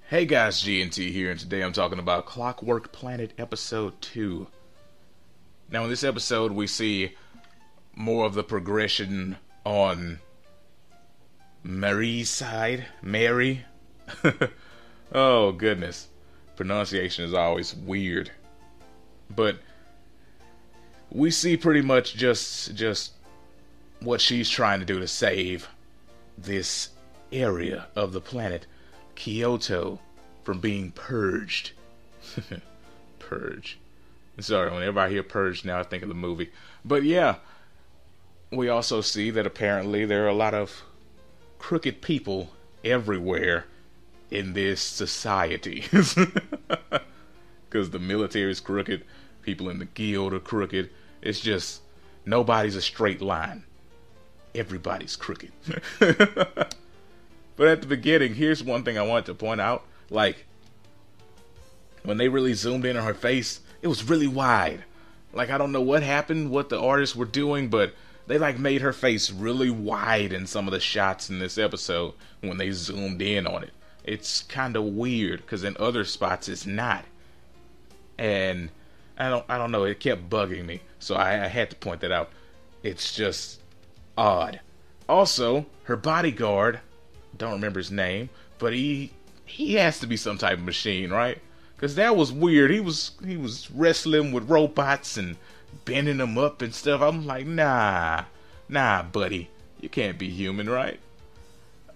Hey guys, G&T here, and today I'm talking about Clockwork Planet Episode 2. Now in this episode we see more of the progression on Marie's side. Mary? Oh goodness. Pronunciation is always weird. But we see pretty much just what she's trying to do to save this area of the planet Kyoto from being purged. Purge. Sorry, whenever I hear purge now I think of the movie. But yeah, we also see that apparently there are a lot of crooked people everywhere in this society. Because the military is crooked, people in the guild are crooked. It's just, nobody's a straight line. Everybody's crooked. But at the beginning, here's one thing I wanted to point out. Like, when they really zoomed in on her face, it was really wide. Like, I don't know what happened, what the artists were doing, but they like made her face really wide in some of the shots in this episode when they zoomed in on it. It's kind of weird, because in other spots it's not. And I don't know, it kept bugging me. So I had to point that out. It's just odd. Also, her bodyguard, don't remember his name, but he has to be some type of machine, right? Because that was weird. He was wrestling with robots and bending them up and stuff. I'm like, nah, buddy, you can't be human, right?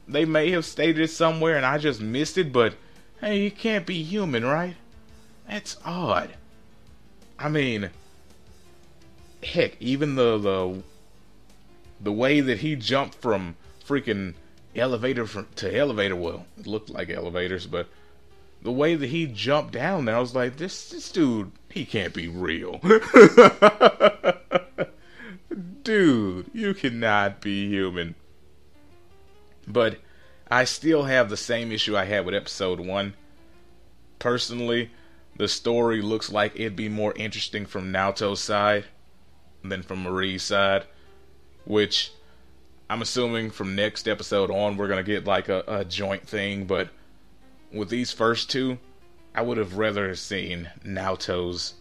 They may have stated it somewhere and I just missed it, but hey, you can't be human, right? That's odd. I mean, heck, even the way that he jumped from freaking elevator to elevator, well, it looked like elevators, but the way that he jumped down there, I was like, this dude, he can't be real. Dude, you cannot be human. But I still have the same issue I had with episode 1. Personally, the story looks like it'd be more interesting from Naoto's side than from Marie's side, which I'm assuming from next episode on we're going to get like a joint thing, but with these first two, I would have rather seen Naoto's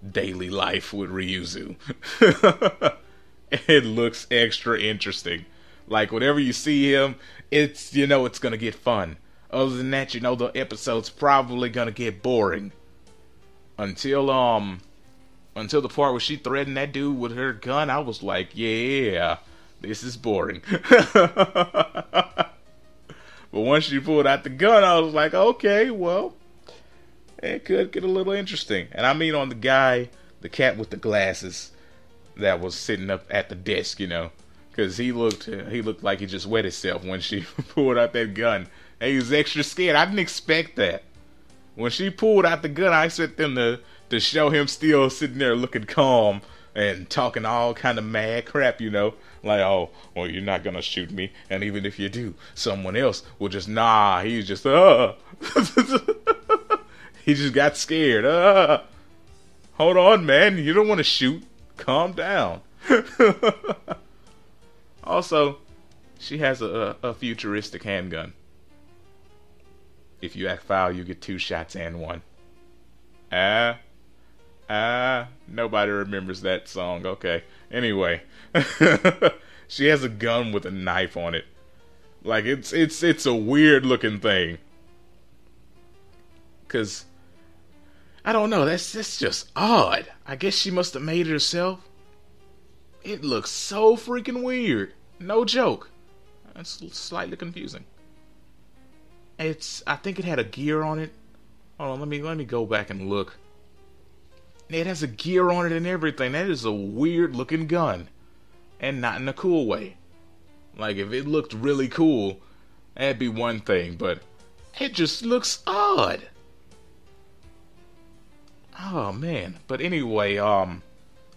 daily life with Ryuzu. It looks extra interesting. Like, whenever you see him, it's, it's going to get fun. Other than that, the episode's probably going to get boring. Until the part where she threatened that dude with her gun, I was like, yeah, this is boring. But once she pulled out the gun, I was like, okay, well, it could get a little interesting. And I mean on the guy, the cat with the glasses that was sitting up at the desk, because he looked like he just wet himself when she pulled out that gun. And he was extra scared. I didn't expect that. When she pulled out the gun, I expect them to show him still sitting there looking calm and talking all kind of mad crap, like, oh, well, you're not gonna shoot me, and even if you do, someone else will just, he's just, he just got scared, hold on, man, you don't want to shoot, calm down. Also, she has a futuristic handgun. If you act foul, you get 2 shots and 1. Nobody remembers that song. Okay. Anyway. She has a gun with a knife on it. Like, it's a weird looking thing. 'Cause I don't know, that's just odd. I guess she must have made it herself. It looks so freaking weird. No joke. It's slightly confusing. I think it had a gear on it. Hold on, let me go back and look. It has a gear on it and everything. That is a weird looking gun. And not in a cool way. Like, if it looked really cool, that'd be one thing, but it just looks odd. Oh man. But anyway,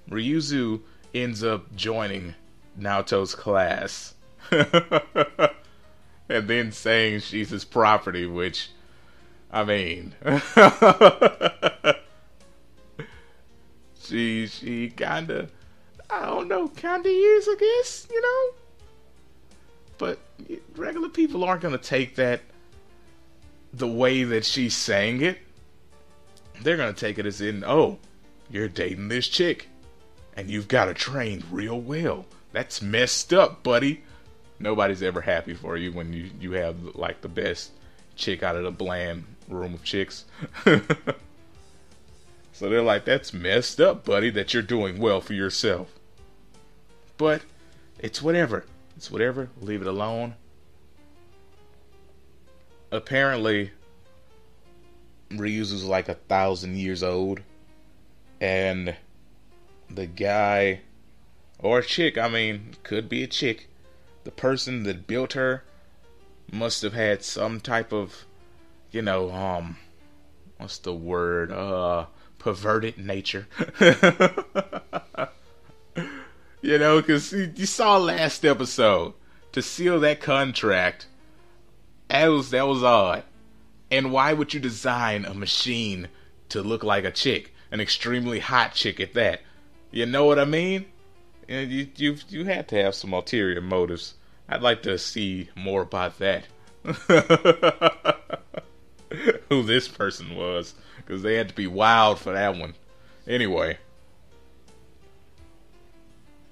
Ryuzu ends up joining Naoto's class. And then saying she's his property, which, I mean, she kinda, I don't know, kinda is, I guess, But regular people aren't gonna take that the way that she sang it, they're gonna take it as in, oh, you're dating this chick, and you've got her trained real well. That's messed up, buddy. Nobody's ever happy for you when you have like the best chick out of the bland room of chicks. So they're like, that's messed up, buddy, that you're doing well for yourself. But it's whatever. It's whatever. Leave it alone. Apparently, Ryuzu's like 1,000 years old. And the guy, or a chick, I mean, could be a chick. The person that built her must have had some type of, what's the word? Perverted nature. Because you saw last episode, to seal that contract, that was odd. And why would you design a machine to look like a chick? An extremely hot chick at that. You know what I mean? You had to have some ulterior motives. I'd like to see more about that. Who this person was. Because they had to be wild for that one. Anyway.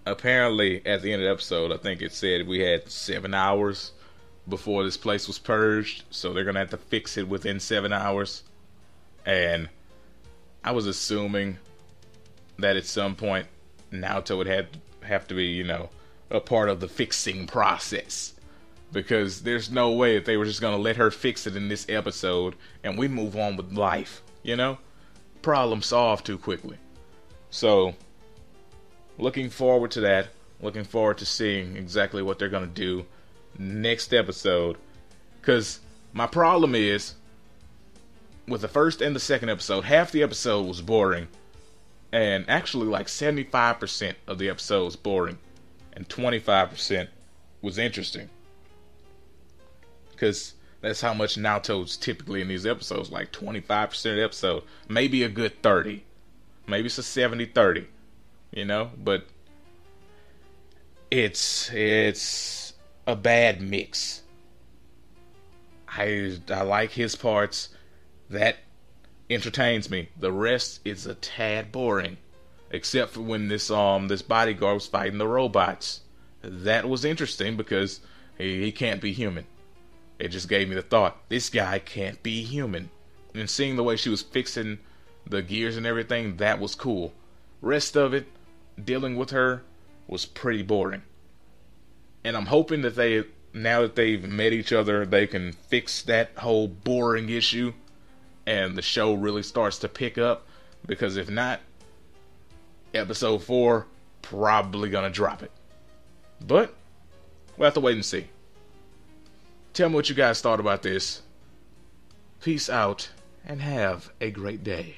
Apparently, at the end of the episode, I think it said we had 7 hours before this place was purged. So they're going to have to fix it within 7 hours. And I was assuming that at some point, Naoto would have to be, a part of the fixing process. Because there's no way that they were just going to let her fix it in this episode and we move on with life, Problem solved too quickly. So, looking forward to that. Looking forward to seeing exactly what they're going to do next episode. Because my problem is, with the first and the second episode, half the episode was boring. And actually like 75% of the episode was boring. And 25% was interesting. Because that's how much Naoto's typically in these episodes. Like 25% of the episode. Maybe a good 30. Maybe it's a 70-30. But it's a bad mix. I like his parts. That entertains me. The rest is a tad boring. Except for when this bodyguard was fighting the robots. That was interesting because he can't be human. It just gave me the thought, this guy can't be human. And seeing the way she was fixing the gears and everything, that was cool. Rest of it, dealing with her, was pretty boring. And I'm hoping that now that they've met each other, they can fix that whole boring issue. And the show really starts to pick up. Because if not, episode 4, probably gonna drop it. But, we'll have to wait and see. Tell me what you guys thought about this. Peace out, and have a great day.